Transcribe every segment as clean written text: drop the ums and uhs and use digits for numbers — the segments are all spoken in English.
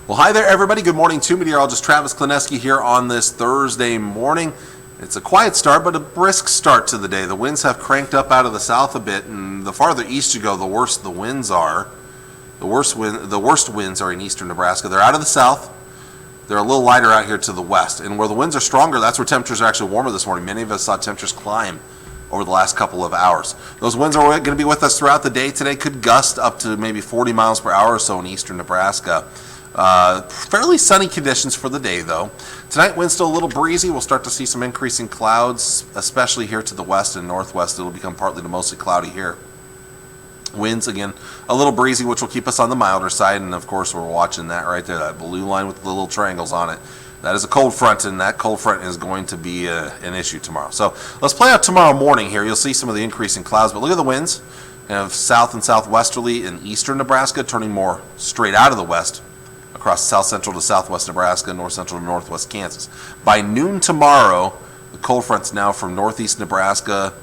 Well, hi there, everybody. Good morning to meteorologist Travis Klineski here on this Thursday morning. It's a quiet start, but a brisk start to the day. The winds have cranked up out of the south a bit, and the farther east you go, the worse the winds are. The worst winds are in eastern Nebraska. They're out of the south. They're a little lighter out here to the west. And where the winds are stronger, that's where temperatures are actually warmer this morning. Many of us saw temperatures climb over the last couple of hours. Those winds are going to be with us throughout the day today. Could gust up to maybe 40 miles per hour or so in eastern Nebraska. Fairly sunny conditions for the day, though. Tonight, wind's still a little breezy. We'll start to see some increasing clouds, especially here to the west and northwest. It'll become partly to mostly cloudy here. Winds, again, a little breezy, which will keep us on the milder side. And, of course, we're watching that right there, that blue line with the little triangles on it. That is a cold front, and that cold front is going to be an issue tomorrow. So let's play out tomorrow morning here. You'll see some of the increasing clouds, but look at the winds. You have south and southwesterly in eastern Nebraska, turning more straight out of the west across south central to southwest Nebraska, north central to northwest Kansas. By noon tomorrow, the cold front's now from northeast Nebraska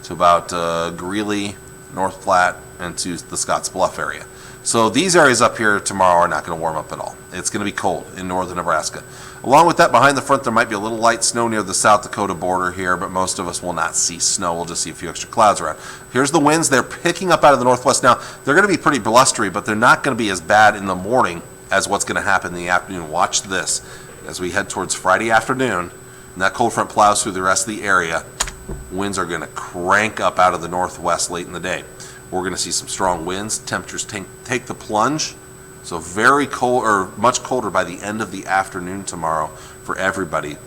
to about Greeley, North Platte, and to the Scotts Bluff area. So these areas up here tomorrow are not going to warm up at all. It's going to be cold in northern Nebraska. Along with that, behind the front, there might be a little light snow near the South Dakota border here, but most of us will not see snow. We'll just see a few extra clouds around. Here's the winds. They're picking up out of the northwest now. They're going to be pretty blustery, but they're not going to be as bad in the morning as what's going to happen in the afternoon. Watch this. As we head towards Friday afternoon, and that cold front plows through the rest of the area, winds are going to crank up out of the northwest late in the day. We're going to see some strong winds. Temperatures take the plunge. So very cold, or much colder by the end of the afternoon tomorrow for everybody.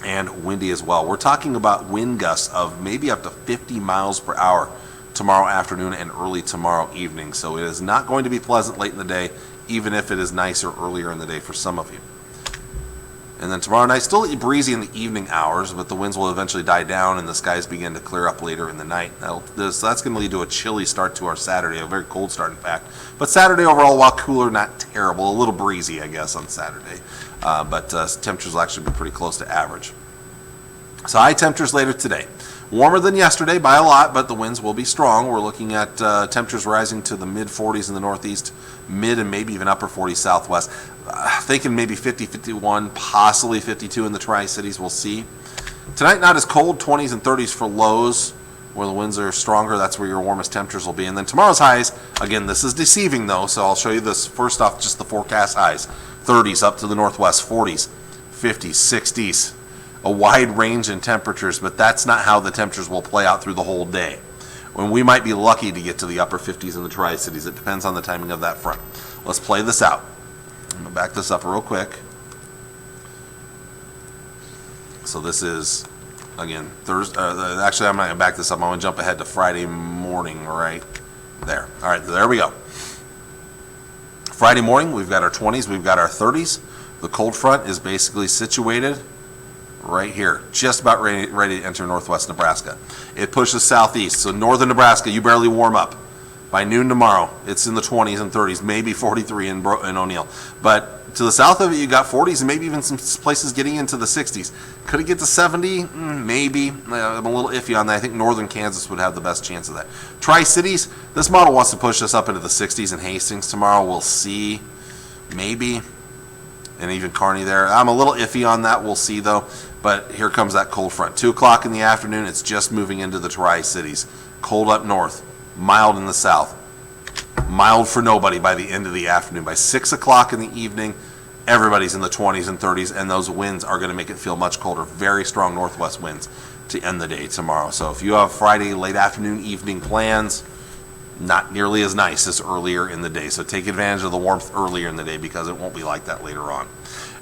And windy as well. We're talking about wind gusts of maybe up to 50 miles per hour tomorrow afternoon and early tomorrow evening. So it is not going to be pleasant late in the day, even if it is nicer earlier in the day for some of you. And then tomorrow night, still breezy in the evening hours, but the winds will eventually die down and the skies begin to clear up later in the night. That's going to lead to a chilly start to our Saturday, a very cold start, in fact. But Saturday overall, while cooler, not terrible. A little breezy, I guess, on Saturday. But temperatures will actually be pretty close to average. So high temperatures later today. Warmer than yesterday by a lot, but the winds will be strong. We're looking at temperatures rising to the mid-40s in the northeast, mid and maybe even upper 40s southwest. Thinking maybe 50, 51, possibly 52 in the Tri-Cities. We'll see. Tonight, not as cold, 20s and 30s for lows. Where the winds are stronger, that's where your warmest temperatures will be. And then tomorrow's highs, again, this is deceiving though, so I'll show you this first off, just the forecast highs. 30s up to the northwest, 40s, 50s, 60s. A wide range in temperatures, but that's not how the temperatures will play out through the whole day. When we might be lucky to get to the upper 50s in the Tri-Cities. It depends on the timing of that front. Let's play this out. I'm going to back this up real quick. So this is, again, Thursday. Actually, I'm not going to back this up. I'm going to jump ahead to Friday morning right there. All right, there we go. Friday morning, we've got our 20s, we've got our 30s. The cold front is basically situated right here, just about ready to enter northwest Nebraska. It pushes southeast, so northern Nebraska, you barely warm up. By noon tomorrow, it's in the 20s and 30s, maybe 43 in O'Neill. But to the south of it, you got 40s and maybe even some places getting into the 60s. Could it get to 70? Maybe. I'm a little iffy on that. I think northern Kansas would have the best chance of that. Tri-Cities, this model wants to push us up into the 60s in Hastings tomorrow. We'll see. Maybe. And even Kearney there. I'm a little iffy on that. We'll see, though. But here comes that cold front. 2 o'clock in the afternoon, it's just moving into the Tri-Cities. Cold up north. Mild in the south. Mild for nobody by the end of the afternoon. By 6 o'clock in the evening, everybody's in the 20s and 30s, and those winds are going to make it feel much colder. Very strong northwest winds to end the day tomorrow. So if you have Friday late afternoon, evening plans, not nearly as nice as earlier in the day. So take advantage of the warmth earlier in the day because it won't be like that later on.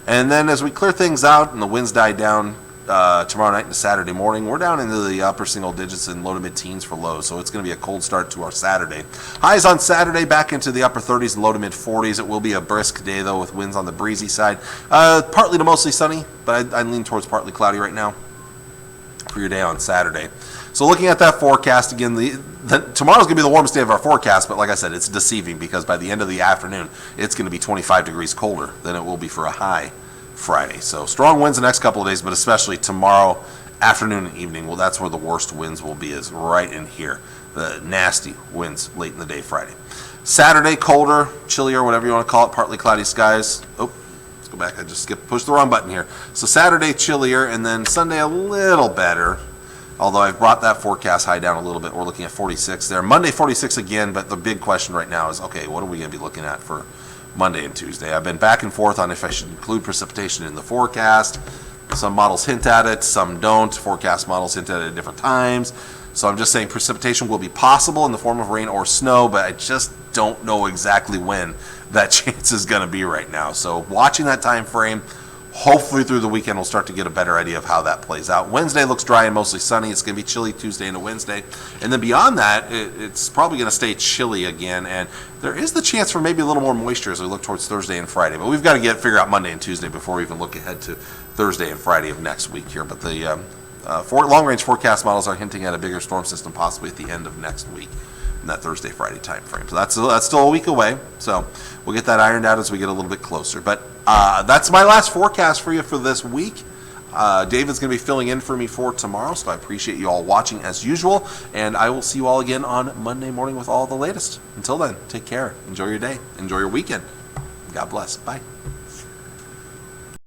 And then as we clear things out and the winds die down tomorrow night and Saturday morning, we're down into the upper single digits and low to mid-teens for lows. So it's going to be a cold start to our Saturday. Highs on Saturday back into the upper 30s and low to mid-40s. It will be a brisk day, though, with winds on the breezy side. Partly to mostly sunny, but I lean towards partly cloudy right now for your day on Saturday. So looking at that forecast again, tomorrow's going to be the warmest day of our forecast, but like I said, it's deceiving because by the end of the afternoon, it's going to be 25 degrees colder than it will be for a high Friday. So strong winds the next couple of days, but especially tomorrow afternoon and evening. Well, that's where the worst winds will be, is right in here. The nasty winds late in the day Friday. Saturday, colder, chillier, whatever you want to call it, partly cloudy skies. Oh, let's go back. I just pushed the wrong button here. So Saturday, chillier, and then Sunday, a little better. Although I've brought that forecast high down a little bit. We're looking at 46 there. Monday, 46 again, but the big question right now is, okay, what are we going to be looking at for Monday and Tuesday? I've been back and forth on if I should include precipitation in the forecast. Some models hint at it, some don't. Forecast models hint at it at different times. So I'm just saying precipitation will be possible in the form of rain or snow, but I just don't know exactly when that chance is going to be right now. So watching that time frame, hopefully through the weekend we'll start to get a better idea of how that plays out. Wednesday looks dry and mostly sunny. It's going to be chilly Tuesday into Wednesday. And then beyond that, it's probably going to stay chilly again. And there is the chance for maybe a little more moisture as we look towards Thursday and Friday. But we've got to figure out Monday and Tuesday before we even look ahead to Thursday and Friday of next week here. But the long-range forecast models are hinting at a bigger storm system possibly at the end of next week in that Thursday, Friday time frame. So that's still a week away. So we'll get that ironed out as we get a little bit closer. But that's my last forecast for you for this week. David's going to be filling in for me for tomorrow, so I appreciate you all watching as usual, and I will see you all again on Monday morning with all the latest. Until then, take care. Enjoy your day. Enjoy your weekend. God bless. Bye.